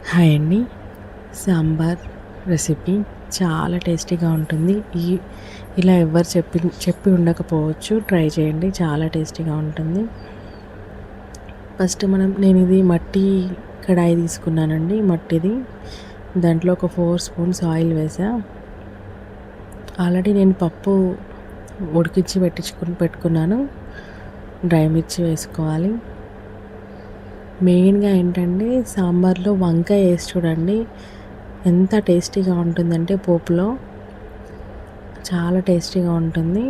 Hi అండి. Sambar recipe చాలా టేస్టీగా ఉంటుంది. ఇలా ఎవ్వరు చెప్పి ఉండకపోవచ్చు. ట్రై చేయండి, చాలా టేస్టీగా ఉంటుంది. ఫస్ట్ నేను ఇది మట్టి కడాయి తీసుకున్నానండి, మట్టిది. దాంట్లో ఒక 4 స్పూన్స్ ఆయిల్ వేసా. ఆల్రెడీ నేను పప్పు ఉడికించి పెట్టుకున్నాను. డ్రై మిర్చి వేసుకోవాలి. మెయిన్గా ఏంటంటే సాంబార్లో వంకాయ వేసి చూడండి, ఎంత టేస్టీగా ఉంటుందంటే పోపులో చాలా టేస్టీగా ఉంటుంది.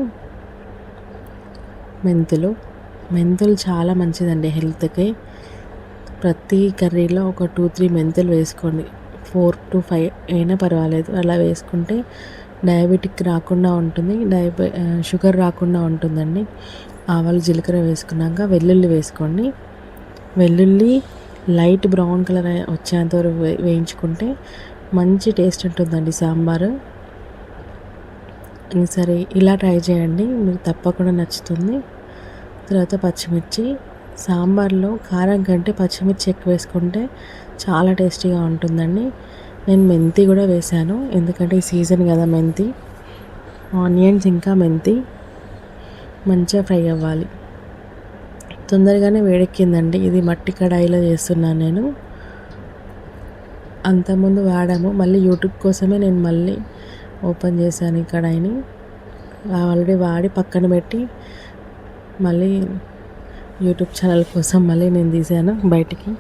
మెంతులు చాలా మంచిదండి హెల్త్కి. ప్రతి కర్రీలో ఒక 2-3 మెంతులు వేసుకోండి. 4 to 5 అయినా పర్వాలేదు. అలా వేసుకుంటే డయాబెటిక్ రాకుండా ఉంటుంది, షుగర్ రాకుండా ఉంటుందండి. ఆవాలు జీలకర్ర వేసుకున్నాక వెల్లుల్లి వేసుకోండి. వెల్లుల్లి లైట్ బ్రౌన్ కలర్ వచ్చేంత వరకు వేయించుకుంటే మంచి టేస్ట్ ఉంటుందండి సాంబారు. సరే, ఇలా ట్రై చేయండి, మీకు తప్పకుండా నచ్చుతుంది. తర్వాత పచ్చిమిర్చి. సాంబార్లో కారం కంటే పచ్చిమిర్చి ఎక్కువ వేసుకుంటే చాలా టేస్టీగా ఉంటుందండి. నేను మెంతి కూడా వేశాను, ఎందుకంటే ఈ సీజన్ కదా మెంతి. ఆనియన్స్ ఇంకా మెంతి మంచిగా ఫ్రై అవ్వాలి. తొందరగానే వేడెక్కిందండి. ఇది మట్టి కడాయిలో చేస్తున్నాను నేను. అంతకుముందు వాడాము, మళ్ళీ యూట్యూబ్ కోసమే నేను మళ్ళీ ఓపెన్ చేశాను ఈ కడాయిని. ఆల్రెడీ వాడి పక్కన పెట్టి మళ్ళీ యూట్యూబ్ ఛానల్ కోసం మళ్ళీ నేను తీసాను బయటికి.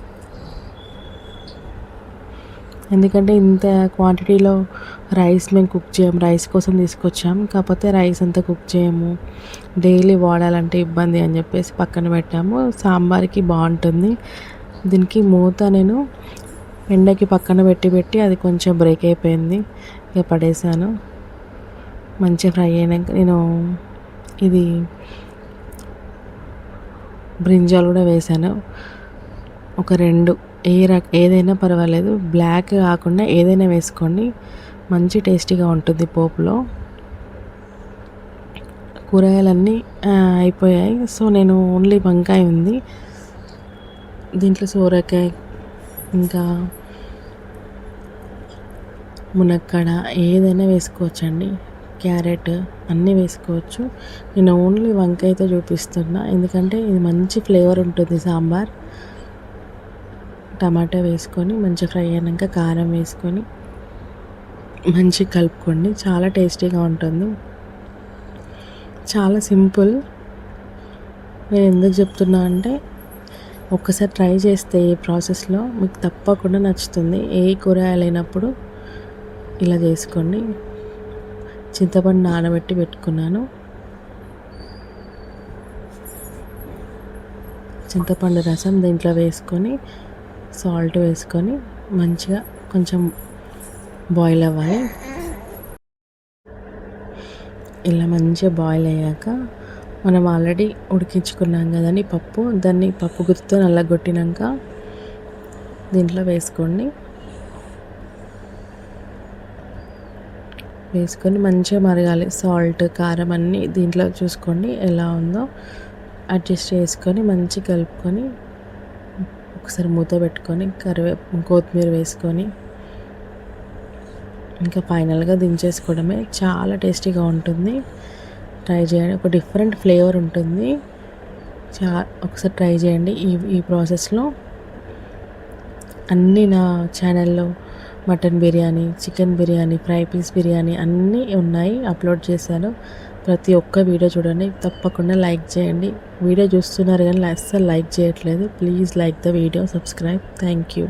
ఎందుకంటే ఇంత క్వాంటిటీలో రైస్ మేము కుక్ చేయము, రైస్ కోసం తీసుకొచ్చాము. కాకపోతే రైస్ అంతా కుక్ చేయము, డైలీ వాడాలంటే ఇబ్బంది అని చెప్పేసి పక్కన పెట్టాము. సాంబార్కి బాగుంటుంది. దీనికి మూత నేను ఎండకి పక్కన పెట్టి అది కొంచెం బ్రేక్ అయిపోయింది, ఇక పడేసాను. మంచిగా ఫ్రై అయినాక నేను ఇది బ్రింజాలు కూడా వేసాను, ఒక 2. ఏదైనా పర్వాలేదు, బ్లాక్ కాకుండా ఏదైనా వేసుకోండి, మంచి టేస్టీగా ఉంటుంది పోపులో. కూరగాయలన్నీ అయిపోయాయి. సో నేను ఓన్లీ వంకాయ ఉంది, దీంట్లో సోరకాయ ఇంకా మునక్కాడ ఏదైనా వేసుకోవచ్చండి, క్యారెట్ అన్నీ వేసుకోవచ్చు. నేను ఓన్లీ వంకాయతో చూపిస్తున్నా, ఎందుకంటే ఇది మంచి ఫ్లేవర్ ఉంటుంది సాంబార్. టమాటా వేసుకొని మంచిగా ఫ్రై అయినాక కారం వేసుకొని మంచిగా కలుపుకోండి, చాలా టేస్టీగా ఉంటుంది. చాలా సింపుల్. నేను ఎందుకు చెప్తున్నా అంటే ఒక్కసారి ట్రై చేస్తే ఈ ప్రాసెస్లో మీకు తప్పకుండా నచ్చుతుంది. ఏ కూరగాయలు అయినప్పుడు ఇలా చేసుకోండి. చింతపండు నానబెట్టి పెట్టుకున్నాను. చింతపండు రసం దీంట్లో వేసుకొని సాల్ట్ వేసుకొని మంచిగా కొంచెం బాయిల్ అవ్వాలి. ఇలా మంచిగా బాయిల్ అయ్యాక మనం ఆల్రెడీ ఉడికించుకున్నాం కదండి పప్పు, దాన్ని పప్పు గుత్తితో నల్లగొట్టినాక దీంట్లో వేసుకోండి. వేసుకొని మంచిగా మరగాలి. సాల్ట్ కారం అన్నీ దీంట్లో చూసుకోండి ఎలా ఉందో, అడ్జస్ట్ చేసుకొని మంచిగా కలుపుకొని ఒకసారి మూత పెట్టుకొని కొత్తిమీర వేసుకొని ఇంకా ఫైనల్గా దించేసుకోవడమే. చాలా టేస్టీగా ఉంటుంది, ట్రై చేయండి. ఒక డిఫరెంట్ ఫ్లేవర్ ఉంటుంది, ఒకసారి ట్రై చేయండి. ఈ ప్రాసెస్లో అన్నీ నా ఛానల్లో mutton biryani, chicken biryani, fry piece biryani అన్నీ ఉన్నాయి, అప్లోడ్ చేశాను. ప్రతి ఒక్క వీడియో చూడండి, తప్పకుండా లైక్ చేయండి. వీడియో చూస్తున్నారు కానీ అస్సలు లైక్ చేయట్లేదు. Please like the video, subscribe. Thank you.